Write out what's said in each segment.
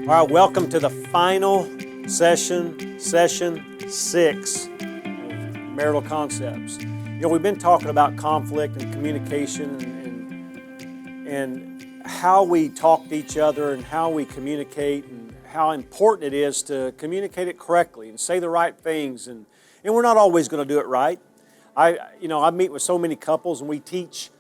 All right, welcome to the final session 6 of Marital Concepts. You know, we've been talking about conflict and communication and how we talk to each other and how we communicate and how important it is to communicate it correctly and say the right things. And we're not always going to do it right. I meet with so many couples and we teach.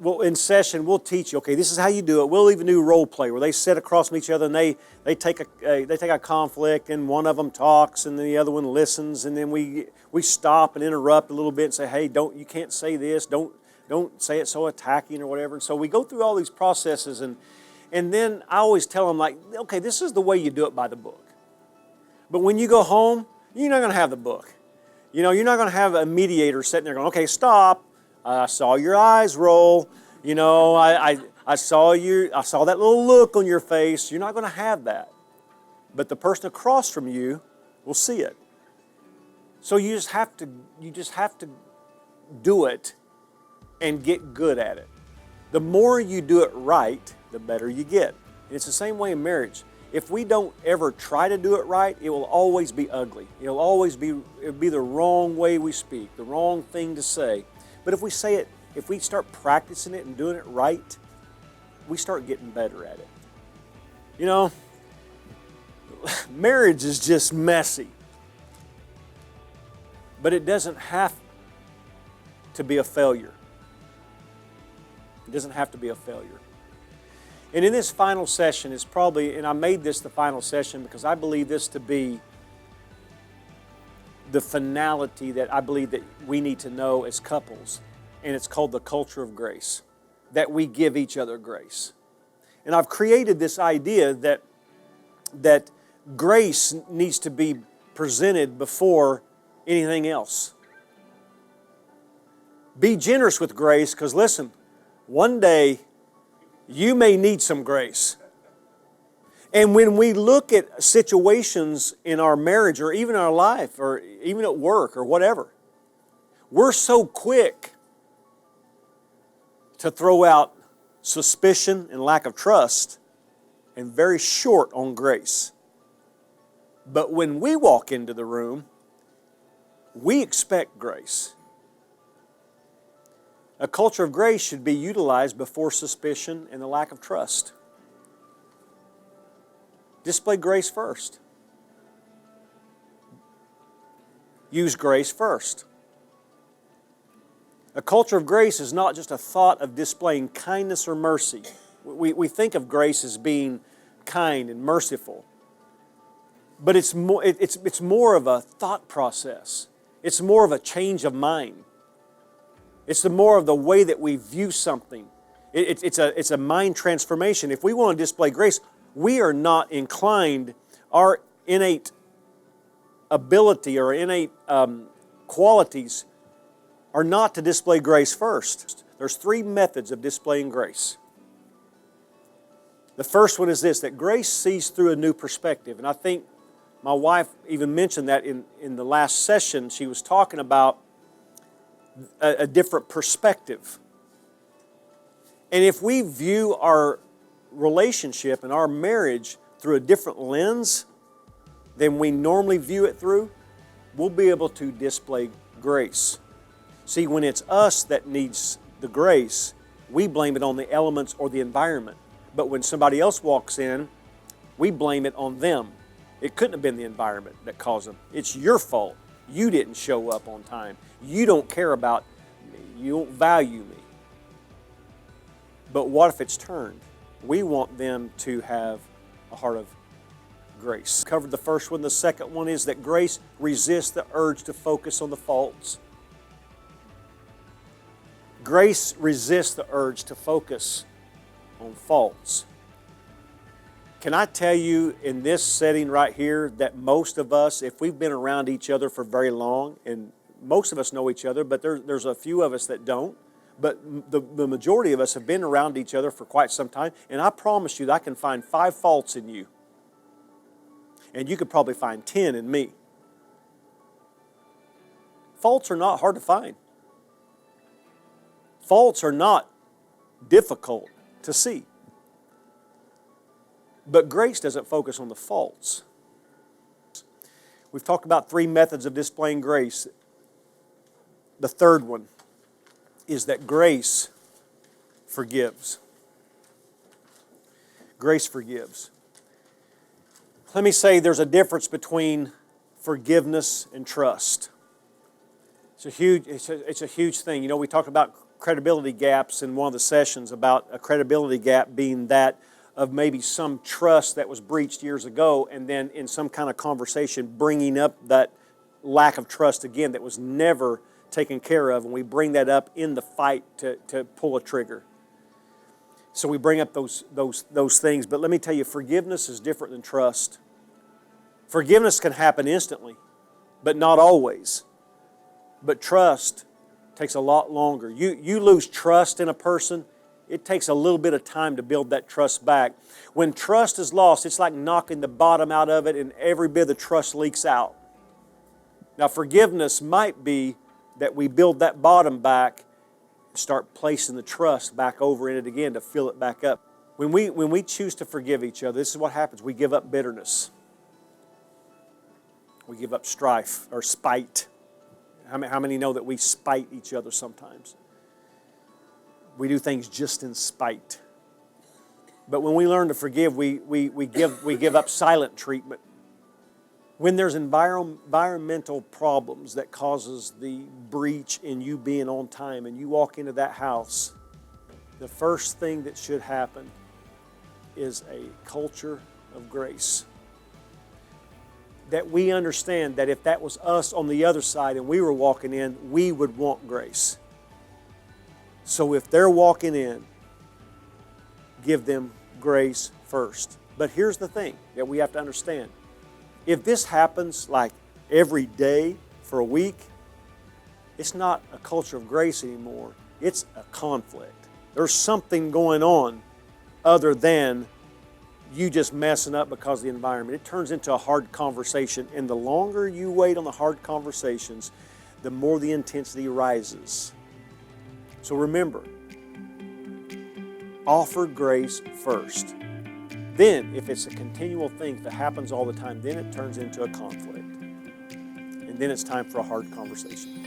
Well, in session, we'll teach you, okay, this is how you do it. We'll even do role play where they sit across from each other and they take a conflict and one of them talks and the other one listens, and then we stop and interrupt a little bit and say, hey, you can't say this, don't say it so attacking or whatever. And so we go through all these processes and then I always tell them, like, okay, this is the way you do it by the book. But when you go home, you're not going to have the book. You know, you're not going to have a mediator sitting there going, okay, stop. I saw your eyes roll. You know, I saw that little look on your face. You're not going to have that. But the person across from you will see it. So you just have to do it and get good at it. The more you do it right, the better you get. And it's the same way in marriage. If we don't ever try to do it right, it will always be ugly. It'll be the wrong way we speak, the wrong thing to say. But if we say it, if we start practicing it and doing it right, we start getting better at it. You know, marriage is just messy. But it doesn't have to be a failure. It doesn't have to be a failure. And in this final session is probably, and I made this the final session because I believe this to be the finality that I believe that we need to know as couples, and it's called the culture of grace, that we give each other grace. And I've created this idea that grace needs to be presented before anything else. Be generous with grace, because listen, one day you may need some grace. And when we look at situations in our marriage or even our life or even at work or whatever, we're so quick to throw out suspicion and lack of trust and very short on grace. But when we walk into the room, we expect grace. A culture of grace should be utilized before suspicion and the lack of trust. Display grace first. Use grace first. A culture of grace is not just a thought of displaying kindness or mercy. We think of grace as being kind and merciful. But it's more of a thought process. It's more of a change of mind. It's more of the way that we view something. It's a mind transformation. If we want to display grace, we are not inclined, our innate ability or innate qualities are not to display grace first. There's 3 methods of displaying grace. The first one is this, that grace sees through a new perspective. And I think my wife even mentioned that in the last session. She was talking about a different perspective. And if we view our relationship and our marriage through a different lens than we normally view it through, we'll be able to display grace. See, when it's us that needs the grace, we blame it on the elements or the environment. But when somebody else walks in, we blame it on them. It couldn't have been the environment that caused them. It's your fault. You didn't show up on time. You don't care about me. You don't value me. But what if it's turned? We want them to have a heart of grace. Covered the first one. The second one is that grace resists the urge to focus on the faults. Grace resists the urge to focus on faults. Can I tell you in this setting right here that most of us, if we've been around each other for very long, and most of us know each other, but there's a few of us that don't, but the majority of us have been around each other for quite some time, and I promise you that I can find 5 faults in you. And you could probably find 10 in me. Faults are not hard to find. Faults are not difficult to see. But grace doesn't focus on the faults. We've talked about 3 methods of displaying grace. The third one is that grace forgives. Grace forgives. Let me say there's a difference between forgiveness and trust. It's a huge thing. You know, we talked about credibility gaps in one of the sessions, about a credibility gap being that of maybe some trust that was breached years ago, and then in some kind of conversation bringing up that lack of trust again that was never taken care of, and we bring that up in the fight to pull a trigger. So we bring up those things. But let me tell you, forgiveness is different than trust. Forgiveness can happen instantly, but not always. But trust takes a lot longer. You lose trust in a person, it takes a little bit of time to build that trust back. When trust is lost, it's like knocking the bottom out of it and every bit of the trust leaks out. Now, forgiveness might be that we build that bottom back, start placing the trust back over in it again to fill it back up. When we choose to forgive each other, this is what happens. We give up bitterness. We give up strife or spite. How many know that we spite each other sometimes? We do things just in spite. But when we learn to forgive, we give up silent treatment. When there's environmental problems that causes the breach in you being on time and you walk into that house, the first thing that should happen is a culture of grace. That we understand that if that was us on the other side and we were walking in, we would want grace. So if they're walking in, give them grace first. But here's the thing that we have to understand. If this happens like every day for a week, it's not a culture of grace anymore. It's a conflict. There's something going on other than you just messing up because of the environment. It turns into a hard conversation, and the longer you wait on the hard conversations, the more the intensity rises. So remember, offer grace first. Then, if it's a continual thing that happens all the time, then it turns into a conflict. And then it's time for a hard conversation.